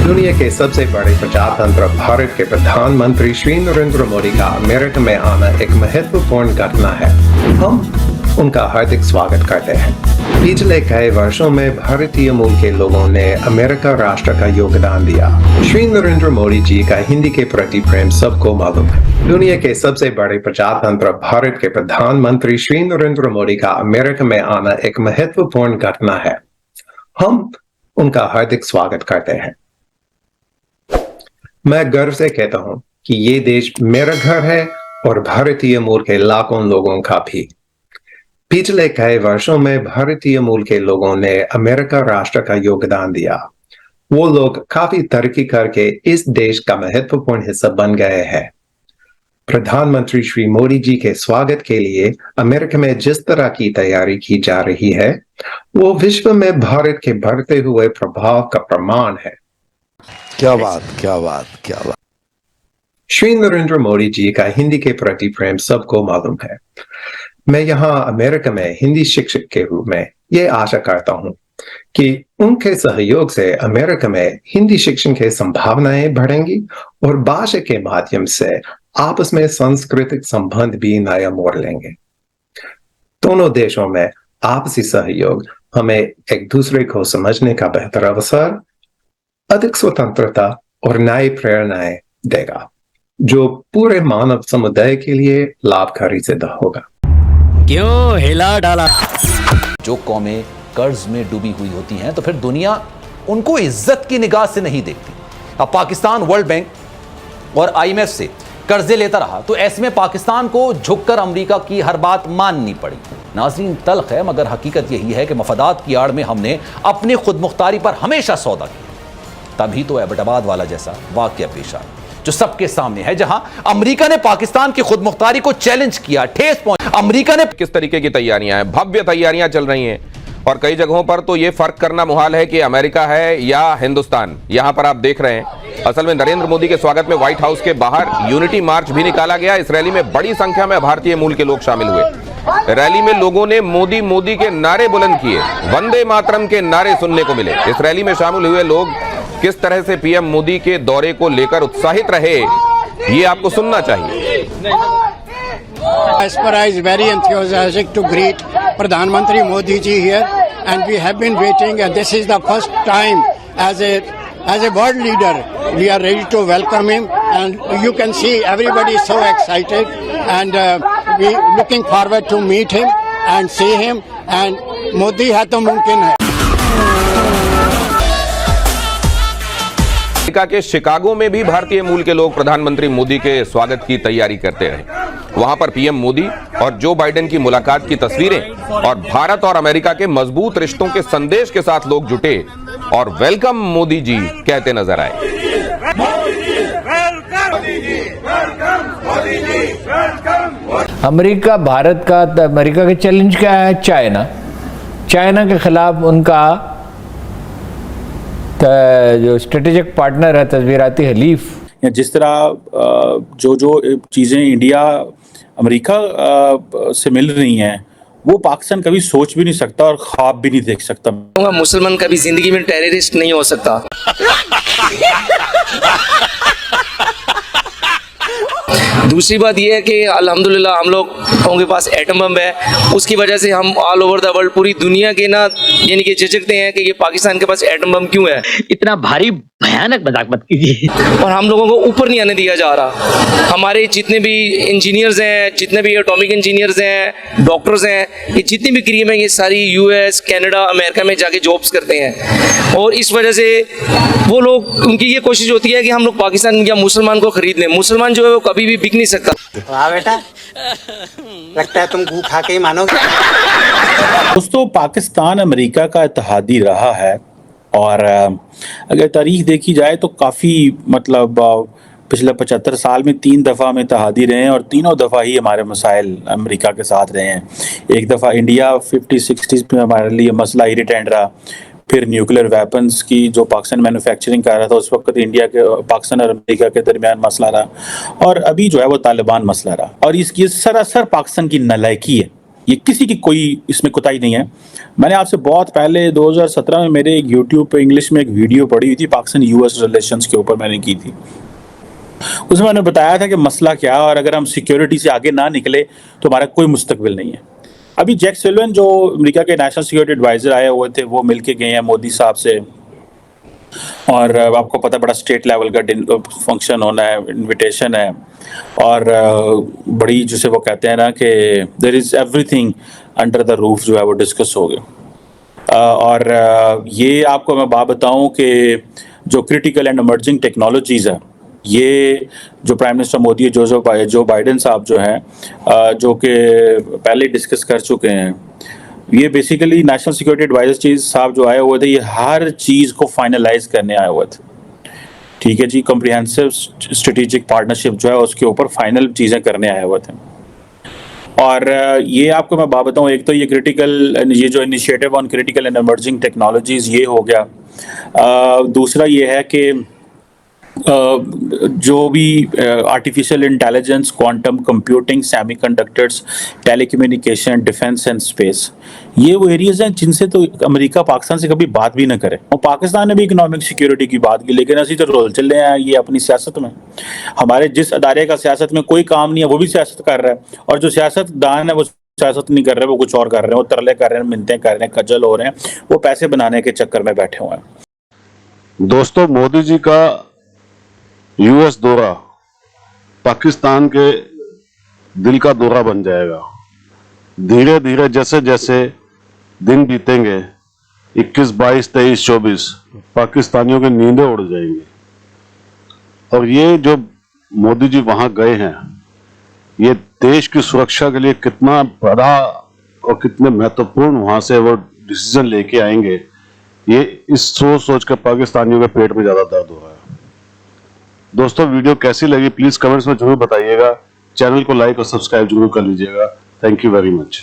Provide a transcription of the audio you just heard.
दुनिया के सबसे बड़े प्रजातंत्र भारत के प्रधानमंत्री श्री नरेंद्र मोदी का अमेरिका में आना एक महत्वपूर्ण घटना है। हम उनका हार्दिक स्वागत करते हैं। पिछले कई वर्षों में भारतीय मूल के लोगों ने अमेरिका राष्ट्र का योगदान दिया। श्री नरेंद्र मोदी जी का हिंदी के प्रति प्रेम सबको मालूम है। दुनिया के सबसे बड़े प्रजातंत्र भारत के प्रधानमंत्री श्री नरेंद्र मोदी का अमेरिका में आना एक महत्वपूर्ण घटना है। हम उनका हार्दिक स्वागत करते हैं। मैं गर्व से कहता हूं कि ये देश मेरा घर है और भारतीय मूल के लाखों लोगों का भी। पिछले कई वर्षों में भारतीय मूल के लोगों ने अमेरिका राष्ट्र का योगदान दिया। वो लोग काफी तरक्की करके इस देश का महत्वपूर्ण हिस्सा बन गए हैं। प्रधानमंत्री श्री मोदी जी के स्वागत के लिए अमेरिका में जिस तरह की तैयारी की जा रही है, वो विश्व में भारत के बढ़ते हुए प्रभाव का प्रमाण है। क्या बात, क्या बात, क्या बात। श्री नरेंद्र मोदी जी का हिंदी के प्रति प्रेम सबको मालूम है। मैं यहाँ अमेरिका में हिंदी शिक्षक के रूप में ये आशा करता हूँ कि उनके सहयोग से अमेरिका में हिंदी शिक्षण की संभावनाएं बढ़ेंगी और भाषा के माध्यम से आपस में सांस्कृतिक संबंध भी नया मोड़ लेंगे। दोनों देशों में आपसी सहयोग हमें एक दूसरे को समझने का बेहतर अवसर, अधिक स्वतंत्रता और नई प्रेरणाएं देगा, जो पूरे मानव समुदाय के लिए लाभकारी सिद्ध होगा। क्यों हिला डाला? जो कौमें कर्ज में डूबी हुई होती हैं तो फिर दुनिया उनको इज्जत की निगाह से नहीं देखती। अब पाकिस्तान वर्ल्ड बैंक और आईएमएफ से कर्जे लेता रहा तो ऐसे में पाकिस्तान को झुककर अमेरिका की हर बात माननी पड़ी। नाज़रीन, तल्ख है मगर हकीकत यही है कि मफादात की आड़ में हमने अपनी खुद मुख्तारी पर हमेशा सौदा किया। तभी तो एबटाबाद वाला जैसा वाकया पेश आया जो सबके सामने है, जहां अमेरिका ने पाकिस्तान की खुद मुख्तारी को चैलेंज किया, ठेस पहुंची। अमेरिका ने किस तरीके की तैयारियां हैं, भव्य तैयारियां चल रही हैं और कई जगहों पर तो यह फर्क करना मुहाल है कि अमेरिका है या हिंदुस्तान। यहां पर आप देख रहे हैं असल में नरेंद्र मोदी के स्वागत में व्हाइट हाउस के बाहर यूनिटी मार्च भी निकाला गया। इस रैली में बड़ी संख्या में भारतीय मूल के लोग शामिल हुए। रैली में लोगों ने मोदी मोदी के नारे बुलंद किए, वंदे मातरम के नारे सुनने को मिले। इस रैली में शामिल हुए लोग किस तरह से पीएम मोदी के दौरे को लेकर उत्साहित रहे, ये आपको सुनना चाहिए। Aspera is very enthusiastic to greet Pradhan Mantri Modi ji here, and we have been waiting, and this is the first time as a world leader we are ready to welcome him, and you can see everybody is so excited, and we looking forward to meet him and see him, and Modi hai to mumkin hai। America के Chicago में भी भारतीय मूल के लोग प्रधानमंत्री मोदी के स्वागत की तैयारी करते रहे। वहां पर पीएम मोदी और जो बाइडेन की मुलाकात की तस्वीरें और भारत और अमेरिका के मजबूत रिश्तों के संदेश के साथ लोग जुटे और वेलकम मोदी जी कहते नजर आए। अमेरिका भारत का, अमेरिका का चैलेंज क्या है? चाइना के खिलाफ उनका जो स्ट्रेटेजिक पार्टनर है, तस्वीराती हलीफ। जिस तरह जो चीज़ें इंडिया अमेरिका से मिल रही हैं वो पाकिस्तान कभी सोच भी नहीं सकता और ख्वाब भी नहीं देख सकता। मुसलमान कभी जिंदगी में टेररिस्ट नहीं हो सकता। दूसरी बात यह है कि अल्हम्दुलिल्लाह हम लोगों के पास एटम बम है, उसकी वजह से हम ऑल ओवर द वर्ल्ड, पूरी दुनिया के ना यानी कि झिझकते हैं कि ये पाकिस्तान के पास एटम बम क्यों है। इतना भारी भयानक मजाक मत कीजिए। और हम लोगों को ऊपर नहीं आने दिया जा रहा। हमारे जितने भी इंजीनियर्स हैं, जितने भी एटॉमिक इंजीनियर्स हैं, डॉक्टर्स हैं, ये जितनी भी क्रीम है, ये सारी यूएस, कनाडा, अमेरिका में जाके जॉब्स करते हैं। और इस वजह से वो लोग, उनकी ये कोशिश होती है कि हम लोग पाकिस्तान या मुसलमान को खरीद लें। मुसलमान जो है वो कभी भी बिक नहीं सकता। वाह बेटा, लगता है तुम गू खा के ही मानोगे। दोस्तों, पाकिस्तान अमेरिका का इत्तेहादी रहा है और अगर तारीख देखी जाए तो काफ़ी मतलब पिछले 75 साल में 3 दफ़ा हम इत्तेहादी रहे हैं और तीनों दफ़ा ही हमारे मसाइल अमेरिका के साथ रहे हैं। एक दफ़ा इंडिया 50-60s में हमारे लिए मसला इरिटेंट रहा, फिर न्यूक्लियर वेपन्स की जो पाकिस्तान मैन्युफैक्चरिंग कर रहा था उस वक्त इंडिया के, पाकिस्तान और अमेरिका के दरमियान मसला रहा, और अभी जो है वो तालिबान मसला रहा। और इसकी सरासर पाकिस्तान की नालायकी है ये किसी की कोई इसमें कुताही नहीं है। मैंने आपसे बहुत पहले 2017 में मेरे एक यूट्यूब पे इंग्लिश में एक वीडियो पड़ी हुई थी, पाकिस्तान यूएस रिलेशंस के ऊपर मैंने की थी। उसमें मैंने बताया था कि मसला क्या है और अगर हम सिक्योरिटी से आगे ना निकले तो हमारा कोई मुस्तकबिल नहीं है। अभी जैक सुलिवन जो अमेरिका के नेशनल सिक्योरिटी एडवाइजर आए हुए थे, वो मिलके गए हैं मोदी साहब से, और आपको पता बड़ा स्टेट लेवल का फंक्शन होना है, इनविटेशन है, और बड़ी जिसे वो कहते हैं ना कि there is everything under the roof जो है वो डिस्कस हो गया। और ये आपको मैं बात बताऊं कि जो क्रिटिकल एंड इमर्जिंग टेक्नोलॉजीज़ है, ये जो prime minister Modi Joe Biden साहब जो हैं जो कि पहले डिस्कस कर चुके हैं, ये बेसिकली नेशनल सिक्योरिटी एडवाइजर चीज साहब जो आए हुए थे, ये हर चीज़ को फाइनलाइज करने आए हुए थे। ठीक है जी, कॉम्प्रिहेंसिव स्ट्रेटेजिक पार्टनरशिप जो है उसके ऊपर फाइनल चीज़ें करने आए हुए थे। और ये आपको मैं बात बताऊँ, एक तो ये जो initiative on critical and emerging technologies ये हो गया। दूसरा ये है कि जो भी artificial intelligence, quantum computing, semiconductors, telecommunication, defence and space, ये वो एरियाज हैं जिनसे तो अमेरिका पाकिस्तान से कभी बात भी ना करे। और पाकिस्तान ने भी इकोनॉमिक सिक्योरिटी की बात की, लेकिन असी तो रोल चल रहे हैं ये अपनी सियासत में। हमारे जिस अदारे का सियासत में कोई काम नहीं है वो भी सियासत कर रहा है, और जो सियासतदान है वो सियासत नहीं कर रहे, वो कुछ और कर रहे हैं, वो तरले कर रहे हैं, मिन्नतें कर रहे हैं, खज्जल हो रहे हैं, वो पैसे बनाने के चक्कर में बैठे हुए हैं। दोस्तों, मोदी जी का यूएस दौरा पाकिस्तान के दिल का दौरा बन जाएगा। धीरे धीरे जैसे जैसे दिन बीतेंगे, 21, 22, 23, 24, पाकिस्तानियों की नींदें उड़ जाएंगी। और ये जो मोदी जी वहां गए हैं, ये देश की सुरक्षा के लिए कितना बड़ा और कितने महत्वपूर्ण वहां से वो डिसीजन लेके आएंगे, ये इस सोच सोच कर पाकिस्तानियों के पेट में ज्यादा दर्द हो रहा है। दोस्तों, वीडियो कैसी लगी प्लीज कमेंट्स में जरूर बताइएगा। चैनल को लाइक और सब्सक्राइब जरूर कर लीजिएगा। Thank you very much.